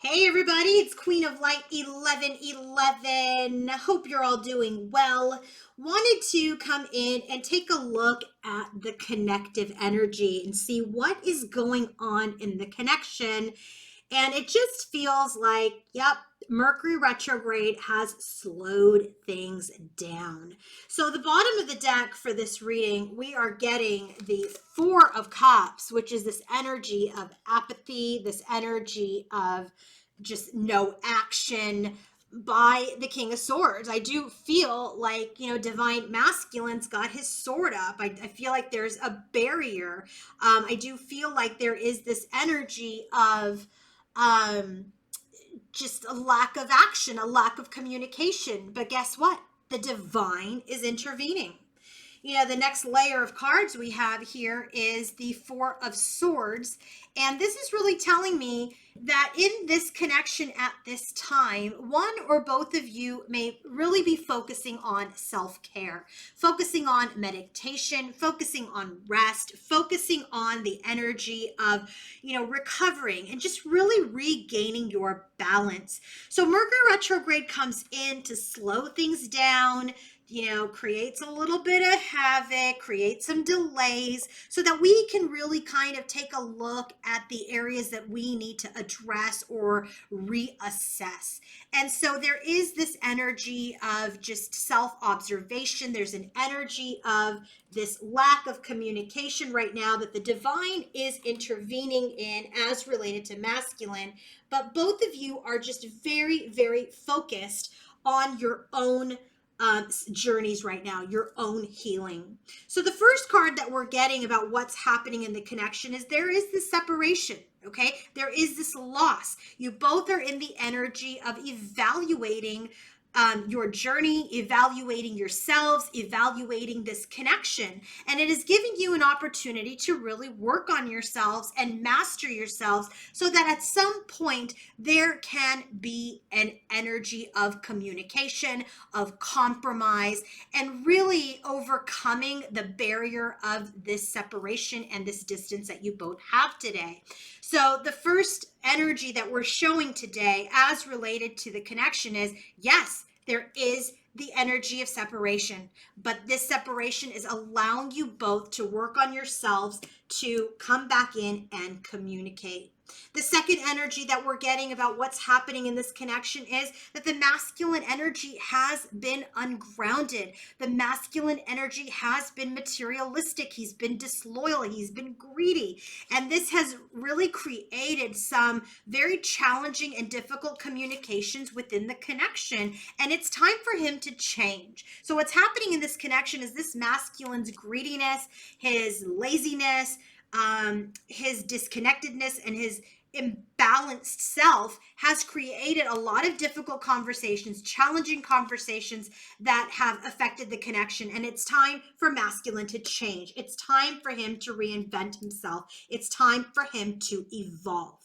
Hey everybody, it's Queen of Light 1111. Hope you're all doing well. Wanted to come in and take a look at the connective energy and see what is going on in the connection. And it just feels like, yep, Mercury retrograde has slowed things down. So, the bottom of the deck for this reading, we are getting the Four of Cups, which is this energy of apathy, this energy of just no action by the King of Swords. I do feel like, Divine Masculine's got his sword up. I feel like there's a barrier. I do feel like there is this energy of um, just a lack of action, a lack of communication. But guess what? The divine is intervening. The next layer of cards we have here is the Four of Swords. And this is really telling me that in this connection at this time, one or both of you may really be focusing on self-care, focusing on meditation, focusing on rest, focusing on the energy of, recovering and just really regaining your balance. So Mercury retrograde comes in to slow things down, creates a little bit of havoc, creates some delays so that we can really kind of take a look at the areas that we need to address or reassess. And so there is this energy of just self-observation. There's an energy of this lack of communication right now that the divine is intervening in as related to masculine. But both of you are just very, very focused on your own journeys right now, your own healing. So the first card that we're getting about what's happening in the connection is there is this separation. Okay, there is this loss. You both are in the energy of evaluating your journey, evaluating yourselves, evaluating this connection. And it is giving you an opportunity to really work on yourselves and master yourselves so that at some point there can be an energy of communication, of compromise, and really overcoming the barrier of this separation and this distance that you both have today. So the first energy that we're showing today as related to the connection is, yes, there is the energy of separation, but this separation is allowing you both to work on yourselves to come back in and communicate. The second energy that we're getting about what's happening in this connection is that the masculine energy has been ungrounded. The masculine energy has been materialistic. He's been disloyal. He's been greedy. And this has really created some very challenging and difficult communications within the connection. And it's time for him to change. So what's happening in this connection is this masculine's greediness, his laziness, his disconnectedness, and his imbalanced self has created a lot of difficult conversations, challenging conversations that have affected the connection. And it's time for masculine to change. It's time for him to reinvent himself. It's time for him to evolve.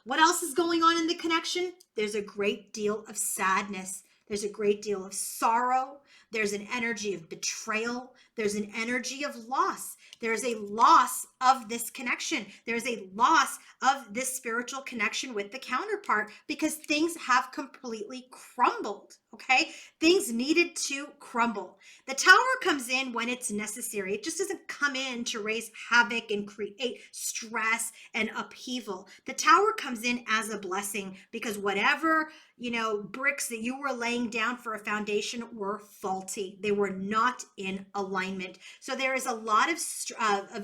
What else is going on in the connection? There's a great deal of sadness. There's a great deal of sorrow. There's an energy of betrayal. There's an energy of loss. There's a loss of this connection. There's a loss of this spiritual connection with the counterpart because things have completely crumbled. Okay? Things needed to crumble. The tower comes in when it's necessary. It just doesn't come in to raise havoc and create stress and upheaval. The tower comes in as a blessing because whatever, bricks that you were laying down for a foundation were faulty. They were not in alignment. So there is a lot of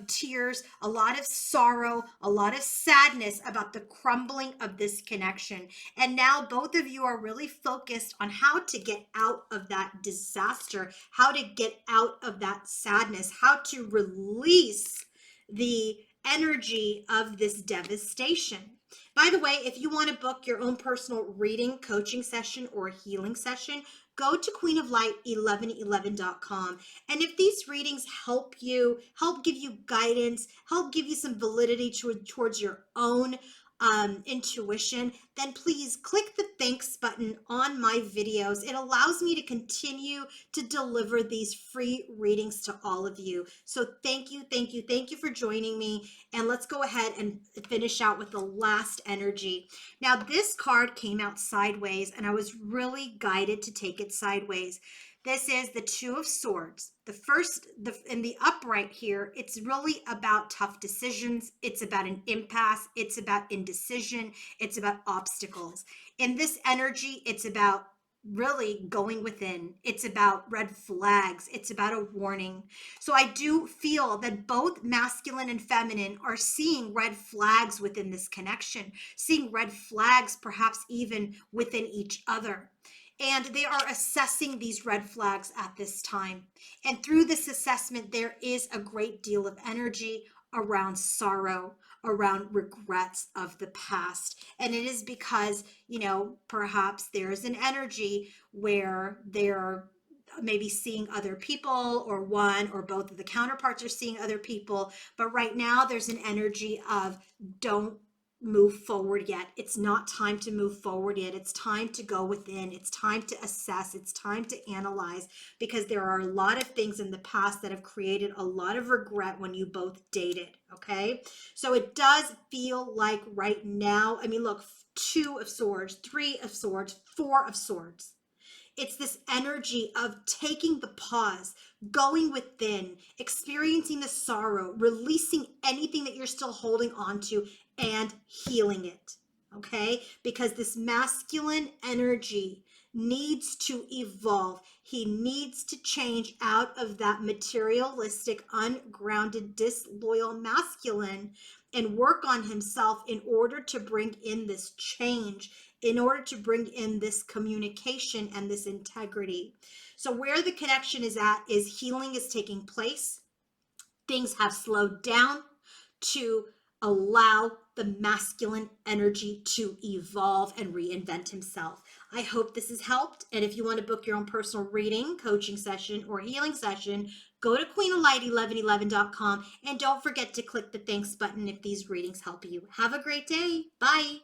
tears, a lot of sorrow, a lot of sadness about the crumbling of this connection. And now both of you are really focused on how to get out of that disaster, how to get out of that sadness, how to release the energy of this devastation. By the way, if you want to book your own personal reading, coaching session, or healing session, go to queenoflight1111.com. And if these readings help you, help give you guidance, help give you some validity towards your own intuition, then please click the thanks button on my videos. It allows me to continue to deliver these free readings to all of you. So thank you, thank you, thank you for joining me. And let's go ahead and finish out with the last energy. Now, this card came out sideways, and I was really guided to take it sideways. This is the Two of Swords. In the upright here, it's really about tough decisions. It's about an impasse. It's about indecision. It's about obstacles. In this energy, it's about really going within. It's about red flags. It's about a warning. So I do feel that both masculine and feminine are seeing red flags within this connection, seeing red flags perhaps even within each other. And they are assessing these red flags at this time. And through this assessment, there is a great deal of energy around sorrow, around regrets of the past. And it is because, perhaps there's an energy where they're maybe seeing other people, or one or both of the counterparts are seeing other people. But right now, there's an energy of don't move forward yet. It's not time to move forward yet. It's time to go within. It's time to assess. It's time to analyze, because there are a lot of things in the past that have created a lot of regret when you both dated. Okay. So it does feel like right now, look, Two of Swords, Three of Swords, Four of Swords. It's this energy of taking the pause, going within, experiencing the sorrow, releasing anything that you're still holding on to, and healing it. Okay? Because this masculine energy needs to evolve. He needs to change out of that materialistic, ungrounded, disloyal masculine and work on himself in order to bring in this change, in order to bring in this communication and this integrity. So where the connection is at is healing is taking place. Things have slowed down to allow the masculine energy to evolve and reinvent himself. I hope this has helped. And if you want to book your own personal reading, coaching session, or healing session, go to queenoflight1111.com and don't forget to click the thanks button if these readings help you. Have a great day. Bye.